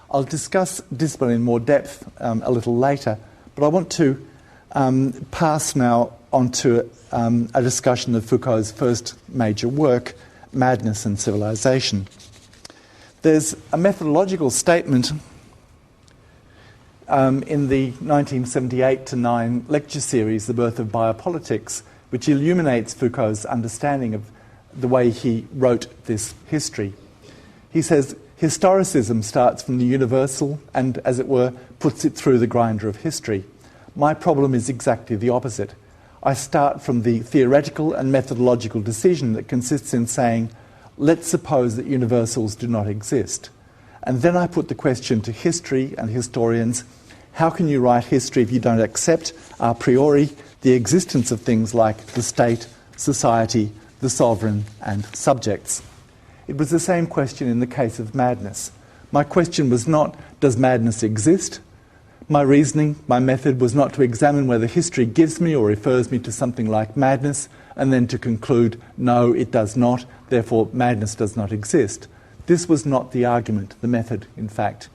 I'll discuss discipline in more depth a little later, but I want to pass now on to a discussion of Foucault's first major work, Madness and Civilization. There's a methodological statement in the 1978-9 lecture series, The Birth of Biopolitics, which illuminates Foucault's understanding of the way he wrote this history. He says, historicism starts from the universal and, as it were, puts it through the grinder of history. My problem is exactly the opposite. I start from the theoretical and methodological decision that consists in saying, let's suppose that universals do not exist. And then I put the question to history and historians, how can you write history if you don't accept a priori the existence of things like the state, society, the sovereign, and subjects? It was the same question in the case of madness. My question was not, does madness exist? My reasoning, my method was not to examine whether history gives me or refers me to something like madness, and then to conclude, no, it does not, therefore madness does not exist. This was not the argument, the method, in fact.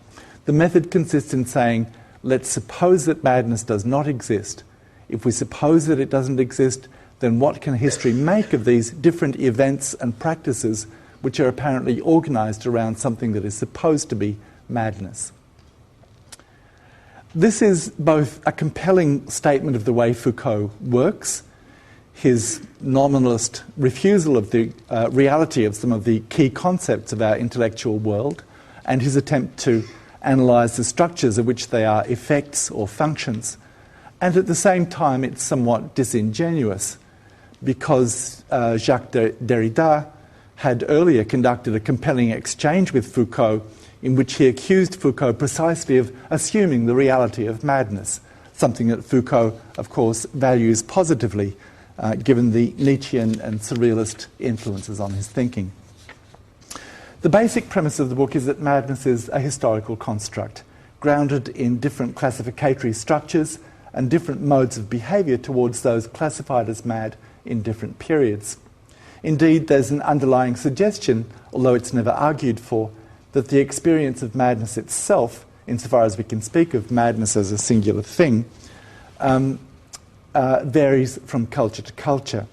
The method consists in saying, let's suppose that madness does not exist. If we suppose that it doesn't exist, then what can history make of these different events and practices which are apparently organised around something that is supposed to be madness? This is both a compelling statement of the way Foucault works, his nominalist refusal of the reality of some of the key concepts of our intellectual world, and his attempt to analyse the structures of which they are effects or functions. And at the same time, it's somewhat disingenuous, because Jacques Derrida had earlier conducted a compelling exchange with Foucault in which he accused Foucault precisely of assuming the reality of madness, something that Foucault, of course, values positively, given the Nietzschean and surrealist influences on his thinking. The basic premise of the book is that madness is a historical construct, grounded in different classificatory structures and different modes of behaviour towards those classified as mad in different periods. Indeed, there's an underlying suggestion, although it's never argued for, that the experience of madness itself, insofar as we can speak of madness as a singular thing, varies from culture to culture.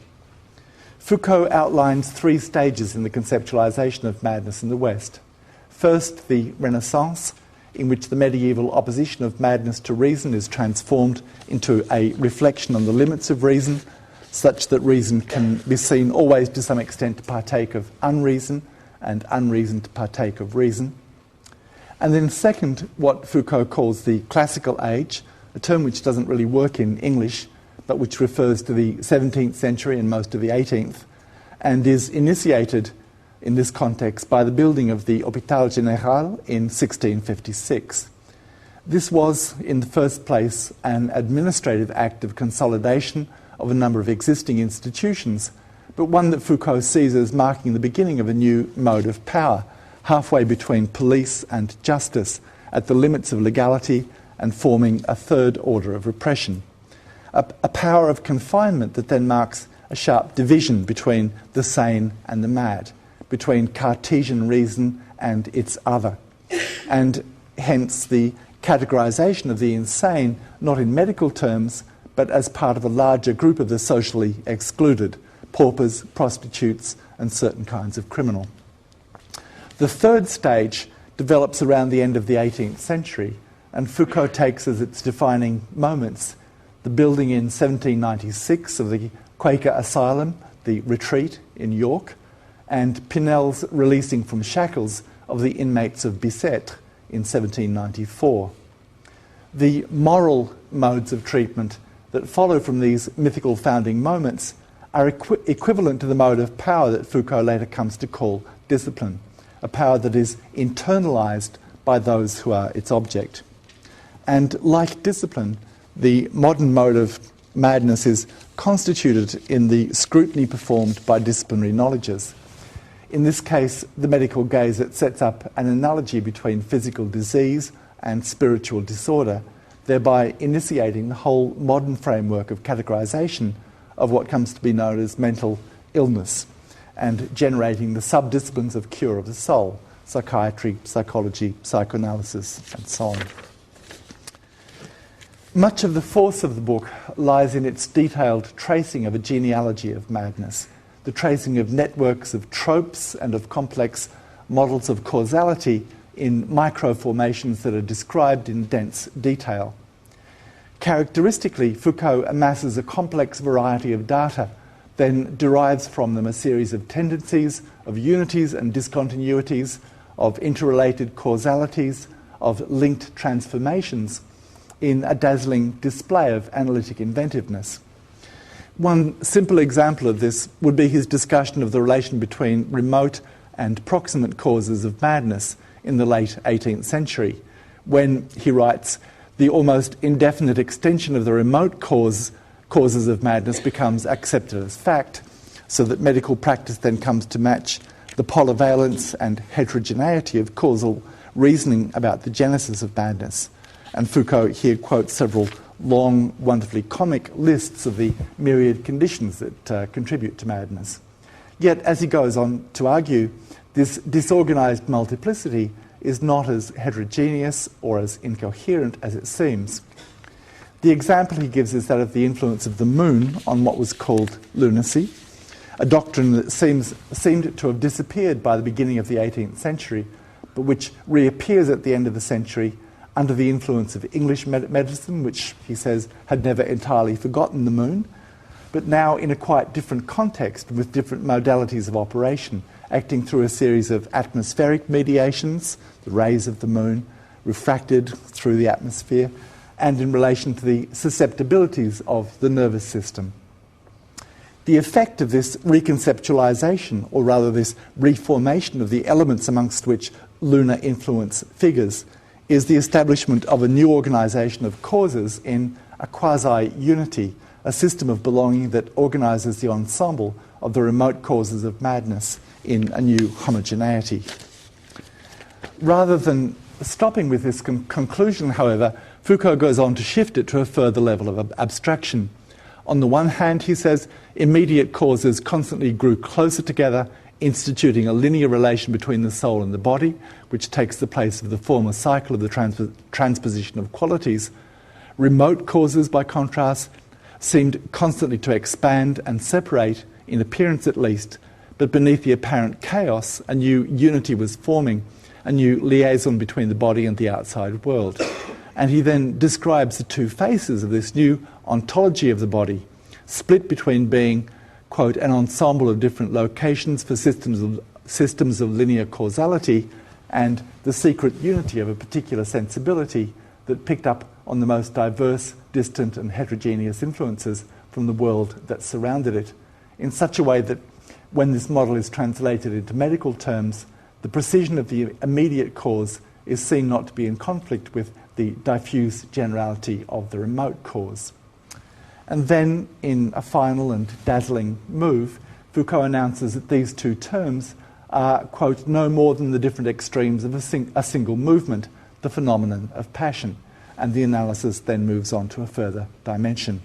Foucault outlines three stages in the conceptualization of madness in the West. First, the Renaissance, in which the medieval opposition of madness to reason is transformed into a reflection on the limits of reason, such that reason can be seen always to some extent to partake of unreason, and unreason to partake of reason. And then second, what Foucault calls the classical age, a term which doesn't really work in English, but which refers to the 17th century and most of the 18th, and is initiated in this context by the building of the Hôpital Général in 1656. This was, in the first place, an administrative act of consolidation of a number of existing institutions, but one that Foucault sees as marking the beginning of a new mode of power, halfway between police and justice, at the limits of legality and forming a third order of repression. A power of confinement that then marks a sharp division between the sane and the mad, between Cartesian reason and its other, and hence the categorization of the insane, not in medical terms, but as part of a larger group of the socially excluded, paupers, prostitutes, and certain kinds of criminal. The third stage develops around the end of the 18th century, and Foucault takes as its defining moments the building in 1796 of the Quaker Asylum, the Retreat in York, and Pinel's releasing from shackles of the inmates of Bicêtre in 1794. The moral modes of treatment that follow from these mythical founding moments are equivalent to the mode of power that Foucault later comes to call discipline, a power that is internalized by those who are its object. And like discipline, the modern mode of madness is constituted in the scrutiny performed by disciplinary knowledges. In this case, the medical gaze that sets up an analogy between physical disease and spiritual disorder, thereby initiating the whole modern framework of categorization of what comes to be known as mental illness, and generating the sub-disciplines of cure of the soul, psychiatry, psychology, psychoanalysis, and so on. Much of the force of the book lies in its detailed tracing of a genealogy of madness, the tracing of networks of tropes and of complex models of causality in microformations that are described in dense detail. Characteristically, Foucault amasses a complex variety of data, then derives from them a series of tendencies, of unities and discontinuities, of interrelated causalities, of linked transformations, in a dazzling display of analytic inventiveness. One simple example of this would be his discussion of the relation between remote and proximate causes of madness in the late 18th century, when, he writes, the almost indefinite extension of the remote causes of madness becomes accepted as fact, so that medical practice then comes to match the polyvalence and heterogeneity of causal reasoning about the genesis of madness. And Foucault here quotes several long, wonderfully comic lists of the myriad conditions that contribute to madness. Yet, as he goes on to argue, this disorganised multiplicity is not as heterogeneous or as incoherent as it seems. The example he gives is that of the influence of the moon on what was called lunacy, a doctrine that seemed to have disappeared by the beginning of the 18th century, but which reappears at the end of the century under the influence of English medicine, which he says had never entirely forgotten the moon, but now in a quite different context with different modalities of operation, acting through a series of atmospheric mediations, the rays of the moon, refracted through the atmosphere, and in relation to the susceptibilities of the nervous system. The effect of this reconceptualization, or rather this reformation of the elements amongst which lunar influence figures, is the establishment of a new organisation of causes in a quasi-unity, a system of belonging that organises the ensemble of the remote causes of madness in a new homogeneity. Rather than stopping with this conclusion, however, Foucault goes on to shift it to a further level of abstraction. On the one hand, he says, immediate causes constantly grew closer together, instituting a linear relation between the soul and the body, which takes the place of the former cycle of the transposition of qualities. Remote causes, by contrast, seemed constantly to expand and separate, in appearance at least, but beneath the apparent chaos, a new unity was forming, a new liaison between the body and the outside world. And he then describes the two faces of this new ontology of the body, split between being, quote, an ensemble of different locations for systems of linear causality, and the secret unity of a particular sensibility that picked up on the most diverse, distant and heterogeneous influences from the world that surrounded it, in such a way that when this model is translated into medical terms, the precision of the immediate cause is seen not to be in conflict with the diffuse generality of the remote cause. And then, in a final and dazzling move, Foucault announces that these two terms are, quote, no more than the different extremes of a single movement, the phenomenon of passion. And the analysis then moves on to a further dimension.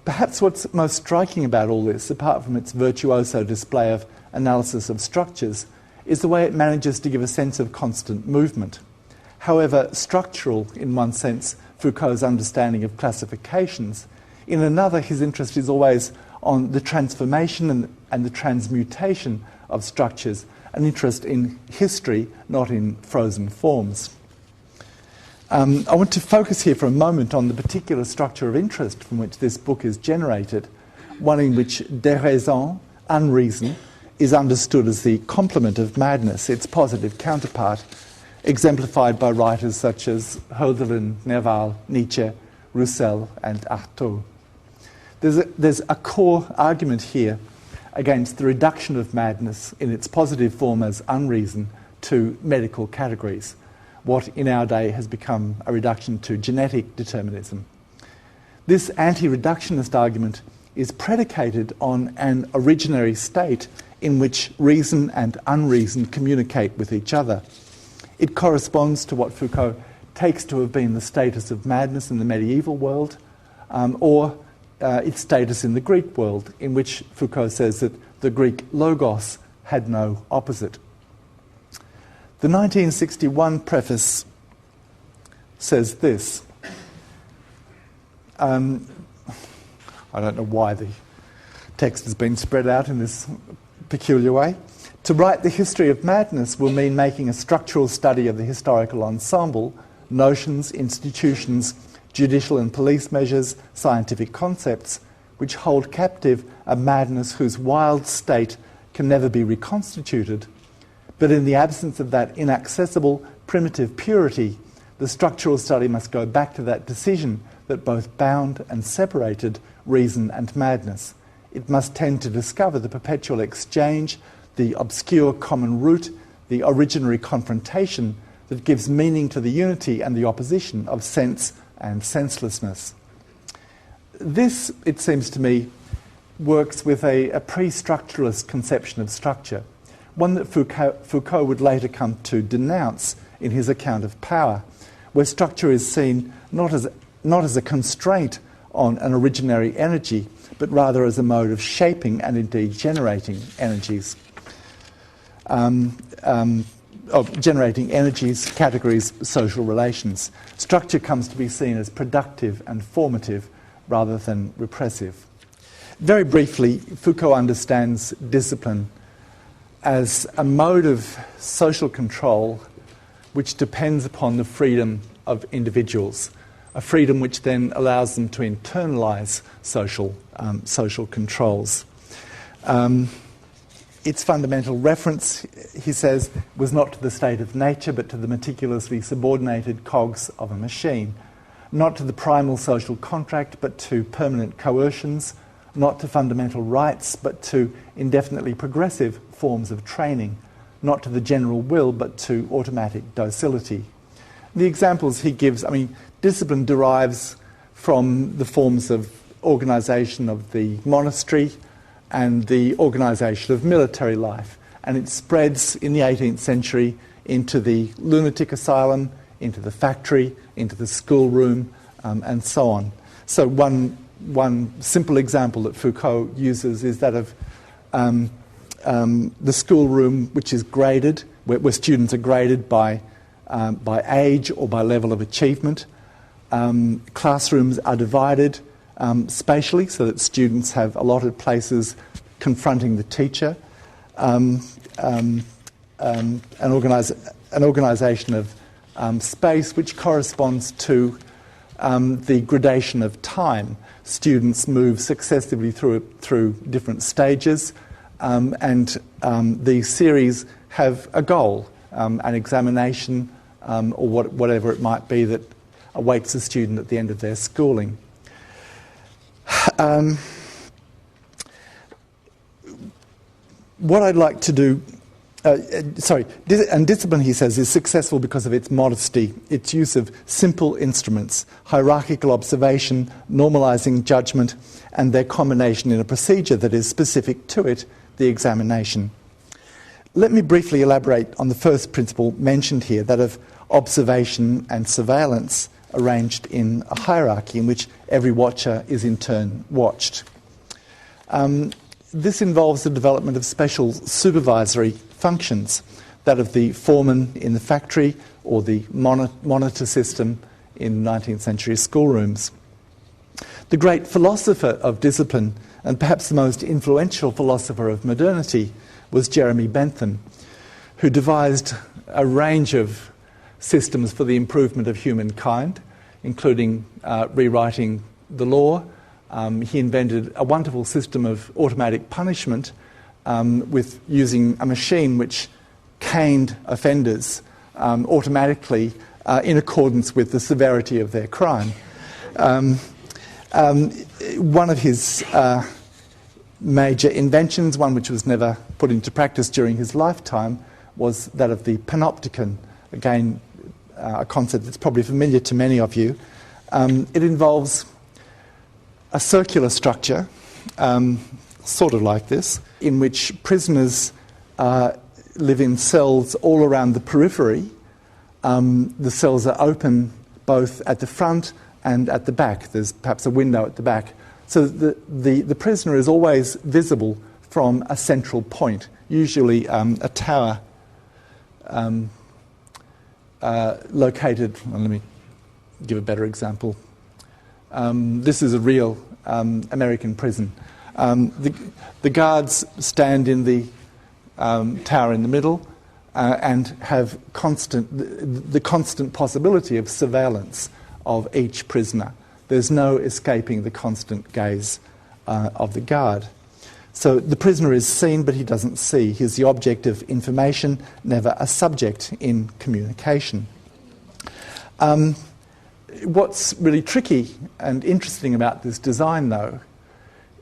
Perhaps what's most striking about all this, apart from its virtuoso display of analysis of structures, is the way it manages to give a sense of constant movement. However structural, in one sense, Foucault's understanding of classifications, in another his interest is always on the transformation and the transmutation of structures, an interest in history, not in frozen forms. I want to focus here for a moment on the particular structure of interest from which this book is generated, one in which déraison, unreason, is understood as the complement of madness, its positive counterpart, exemplified by writers such as Hölderlin, Nerval, Nietzsche, Roussel and Artaud. There's a core argument here against the reduction of madness in its positive form as unreason to medical categories, what in our day has become a reduction to genetic determinism. This anti-reductionist argument is predicated on an originary state in which reason and unreason communicate with each other. It corresponds to what Foucault takes to have been the status of madness in the medieval world, or its status in the Greek world, in which Foucault says that the Greek logos had no opposite. The 1961 preface says this. I don't know why the text has been spread out in this peculiar way. To write the history of madness will mean making a structural study of the historical ensemble, notions, institutions, judicial and police measures, scientific concepts, which hold captive a madness whose wild state can never be reconstituted. But in the absence of that inaccessible, primitive purity, the structural study must go back to that decision that both bound and separated reason and madness. It must tend to discover the perpetual exchange, the obscure common root, the originary confrontation that gives meaning to the unity and the opposition of sense and senselessness. This, it seems to me, works with a pre-structuralist conception of structure, one that Foucault would later come to denounce in his account of power, where structure is seen not as a constraint on an originary energy, but rather as a mode of shaping and indeed generating energies. Of generating energies, categories, social relations. Structure comes to be seen as productive and formative rather than repressive. Very briefly, Foucault understands discipline as a mode of social control which depends upon the freedom of individuals, a freedom which then allows them to internalise social controls. Its fundamental reference, he says, was not to the state of nature, but to the meticulously subordinated cogs of a machine, not to the primal social contract, but to permanent coercions, not to fundamental rights, but to indefinitely progressive forms of training, not to the general will, but to automatic docility. The examples he gives, discipline derives from the forms of organisation of the monastery and the organisation of military life, and it spreads in the 18th century into the lunatic asylum, into the factory, into the schoolroom, and so on. So one simple example that Foucault uses is that of the schoolroom, which is graded, where students are graded by age or by level of achievement. Classrooms are divided spatially so that students have allotted places confronting the teacher. An organisation of space which corresponds to the gradation of time. Students move successively through different stages, and these series have a goal, an examination, or whatever it might be that awaits a student at the end of their schooling. What I'd like to do, and discipline, he says, is successful because of its modesty, its use of simple instruments, hierarchical observation, normalising judgment, and their combination in a procedure that is specific to it, the examination. Let me briefly elaborate on the first principle mentioned here, that of observation and surveillance arranged in a hierarchy in which every watcher is in turn watched. This involves the development of special supervisory functions, that of the foreman in the factory or the monitor system in 19th century schoolrooms. The great philosopher of discipline, and perhaps the most influential philosopher of modernity, was Jeremy Bentham, who devised a range of systems for the improvement of humankind, including rewriting the law. He invented a wonderful system of automatic punishment with using a machine which caned offenders automatically in accordance with the severity of their crime. One of his major inventions, one which was never put into practice during his lifetime, was that of the panopticon, again a concept that's probably familiar to many of you. It involves a circular structure, sort of like this, in which prisoners live in cells all around the periphery. The cells are open both at the front and at the back. There's perhaps a window at the back. So the prisoner is always visible from a central point, usually a tower located, well, let me give a better example. This is a real American prison. The guards stand in the tower in the middle and have the constant possibility of surveillance of each prisoner. There's no escaping the constant gaze of the guard. So the prisoner is seen, but he doesn't see. He's the object of information, never a subject in communication. What's really tricky and interesting about this design, though,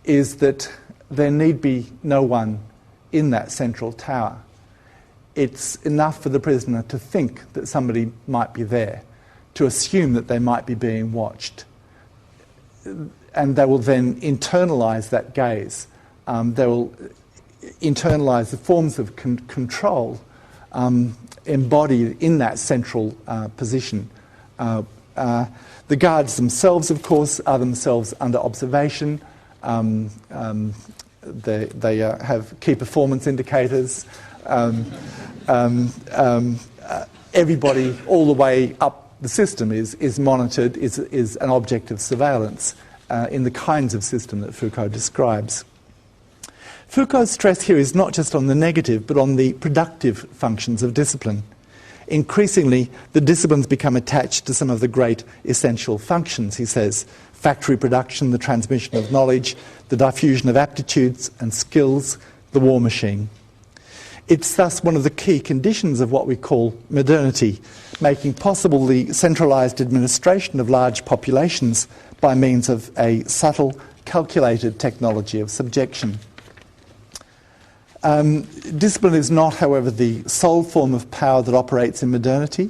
is that there need be no one in that central tower. It's enough for the prisoner to think that somebody might be there, to assume that they might be being watched. And they will then internalise that gaze. They will internalise the forms of control embodied in that central position. The guards themselves, of course, are themselves under observation. They have key performance indicators. Everybody all the way up the system is monitored, is an object of surveillance in the kinds of system that Foucault describes. Foucault's stress here is not just on the negative, but on the productive functions of discipline. Increasingly, the disciplines become attached to some of the great essential functions, he says: factory production, the transmission of knowledge, the diffusion of aptitudes and skills, the war machine. It's thus one of the key conditions of what we call modernity, making possible the centralised administration of large populations by means of a subtle, calculated technology of subjection. Discipline is not, however, the sole form of power that operates in modernity.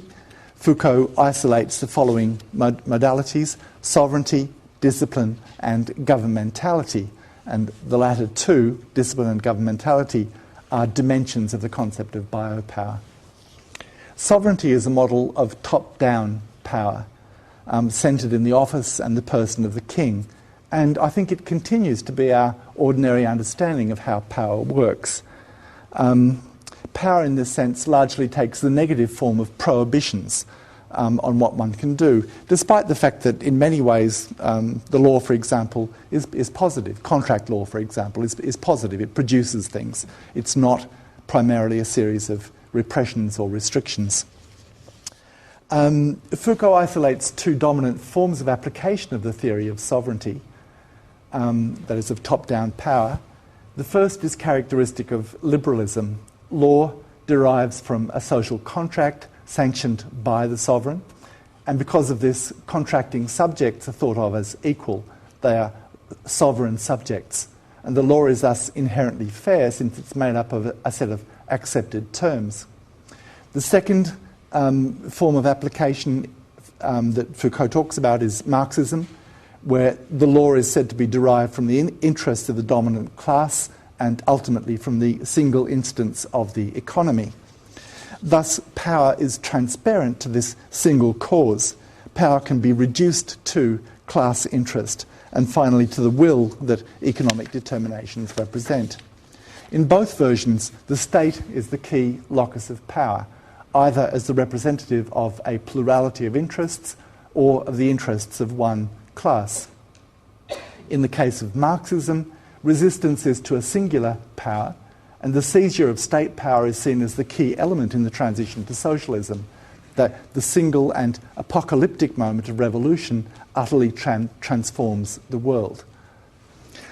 Foucault isolates the following modalities: sovereignty, discipline, and governmentality. And the latter two, discipline and governmentality, are dimensions of the concept of biopower. Sovereignty is a model of top-down power, centred in the office and the person of the king. And I think it continues to be our ordinary understanding of how power works. Power, in this sense, largely takes the negative form of prohibitions on what one can do, despite the fact that in many ways the law, for example, is positive. Contract law, for example, is positive. It produces things. It's not primarily a series of repressions or restrictions. Foucault isolates two dominant forms of application of the theory of sovereignty, that is, of top-down power. The first is characteristic of liberalism. Law derives from a social contract sanctioned by the sovereign, and because of this, contracting subjects are thought of as equal. They are sovereign subjects, and the law is thus inherently fair since it's made up of a set of accepted terms. The second form of application that Foucault talks about is Marxism, where the law is said to be derived from the interests of the dominant class and ultimately from the single instance of the economy. Thus, power is transparent to this single cause. Power can be reduced to class interest and finally to the will that economic determinations represent. In both versions, the state is the key locus of power, either as the representative of a plurality of interests or of the interests of one class. In the case of Marxism, resistance is to a singular power, and the seizure of state power is seen as the key element in the transition to socialism, that the single and apocalyptic moment of revolution utterly transforms the world.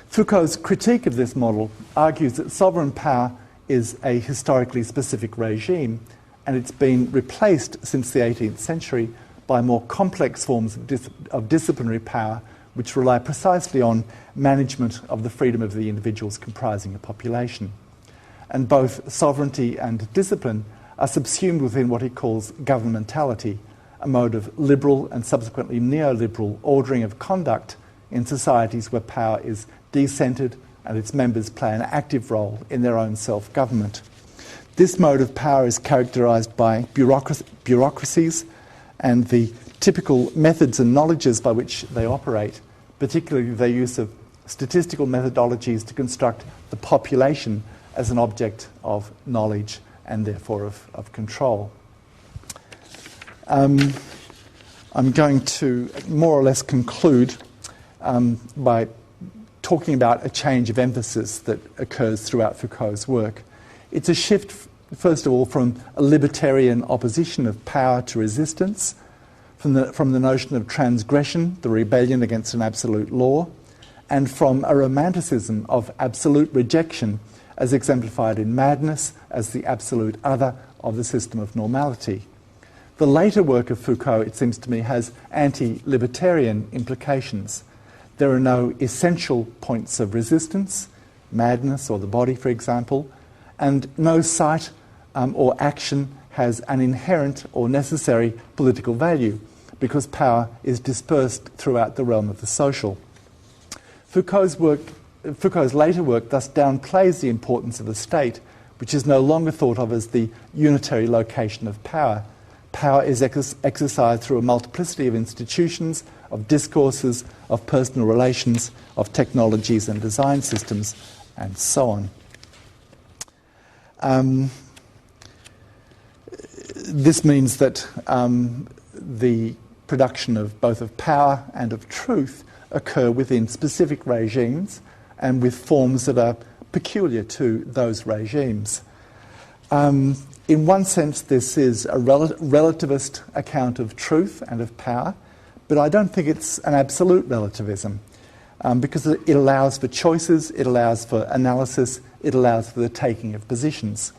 Foucault's critique of this model argues that sovereign power is a historically specific regime, and it's been replaced since the 18th century by more complex forms of disciplinary power which rely precisely on management of the freedom of the individuals comprising a population. And both sovereignty and discipline are subsumed within what he calls governmentality, a mode of liberal and subsequently neoliberal ordering of conduct in societies where power is decentered and its members play an active role in their own self-government. This mode of power is characterised by bureaucracies and the typical methods and knowledges by which they operate, particularly their use of statistical methodologies to construct the population as an object of knowledge and therefore of control. I'm going to more or less conclude by talking about a change of emphasis that occurs throughout Foucault's work. It's a shift, first of all, from a libertarian opposition of power to resistance, from the notion of transgression, the rebellion against an absolute law, and from a romanticism of absolute rejection, as exemplified in madness as the absolute other of the system of normality. The later work of Foucault, it seems to me, has anti-libertarian implications. There are no essential points of resistance, madness or the body, for example, and no sight or action has an inherent or necessary political value because power is dispersed throughout the realm of the social. Foucault's later work thus downplays the importance of the state, which is no longer thought of as the unitary location of power. Power is exercised through a multiplicity of institutions, of discourses, of personal relations, of technologies and design systems, and so on. This means that the production of both of power and of truth occur within specific regimes and with forms that are peculiar to those regimes. In one sense, this is a relativist account of truth and of power, but I don't think it's an absolute relativism because it allows for choices, it allows for analysis, it allows for the taking of positions.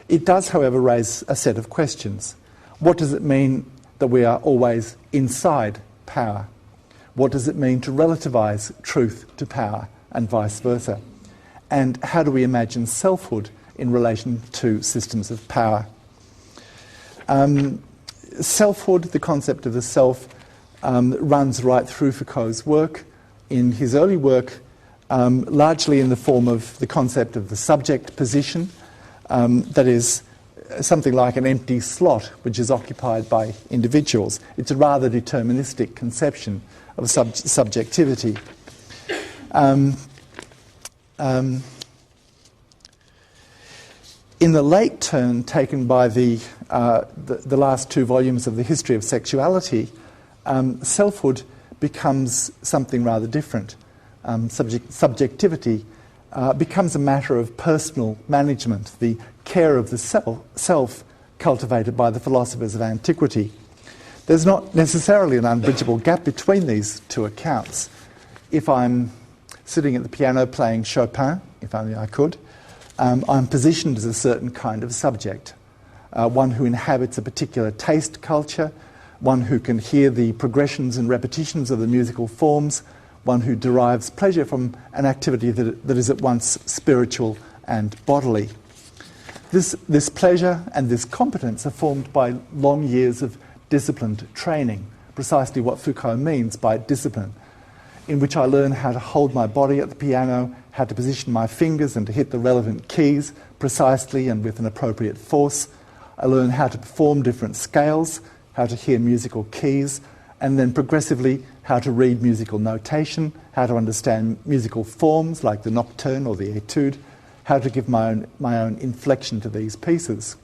It does, however, raise a set of questions. What does it mean that we are always inside power? What does it mean to relativize truth to power and vice versa? And how do we imagine selfhood in relation to systems of power? Selfhood, the concept of the self, runs right through Foucault's work. In his early work, largely in the form of the concept of the subject position, that is something like an empty slot which is occupied by individuals. It's a rather deterministic conception of subjectivity. In the late turn taken by the last two volumes of the History of Sexuality, selfhood becomes something rather different. Subjectivity becomes a matter of personal management, the care of the self cultivated by the philosophers of antiquity. There's not necessarily an unbridgeable gap between these two accounts. If I'm sitting at the piano playing Chopin, if only I could, I'm positioned as a certain kind of subject, one who inhabits a particular taste culture, one who can hear the progressions and repetitions of the musical forms, one who derives pleasure from an activity that is at once spiritual and bodily. This pleasure and this competence are formed by long years of disciplined training, precisely what Foucault means by discipline, in which I learn how to hold my body at the piano, how to position my fingers and to hit the relevant keys precisely and with an appropriate force. I learn how to perform different scales, how to hear musical keys, and then progressively how to read musical notation, how to understand musical forms like the nocturne or the etude, how to give my own inflection to these pieces.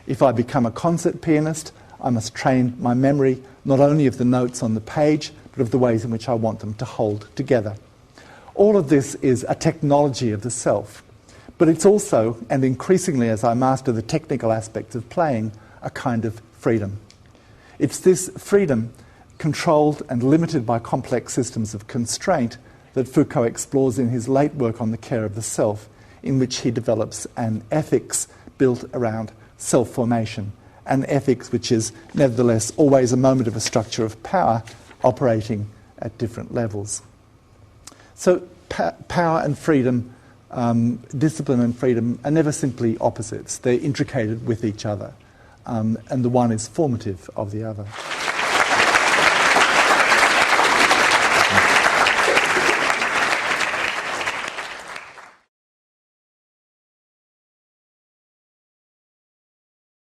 If I become a concert pianist, I must train my memory not only of the notes on the page, but of the ways in which I want them to hold together. All of this is a technology of the self, but it's also, and increasingly as I master the technical aspects of playing, a kind of freedom. It's this freedom, controlled and limited by complex systems of constraint, that Foucault explores in his late work on the care of the self, in which he develops an ethics built around self-formation, an ethics which is nevertheless always a moment of a structure of power operating at different levels. So power and freedom, discipline and freedom are never simply opposites. They're intricated with each other, and the one is formative of the other.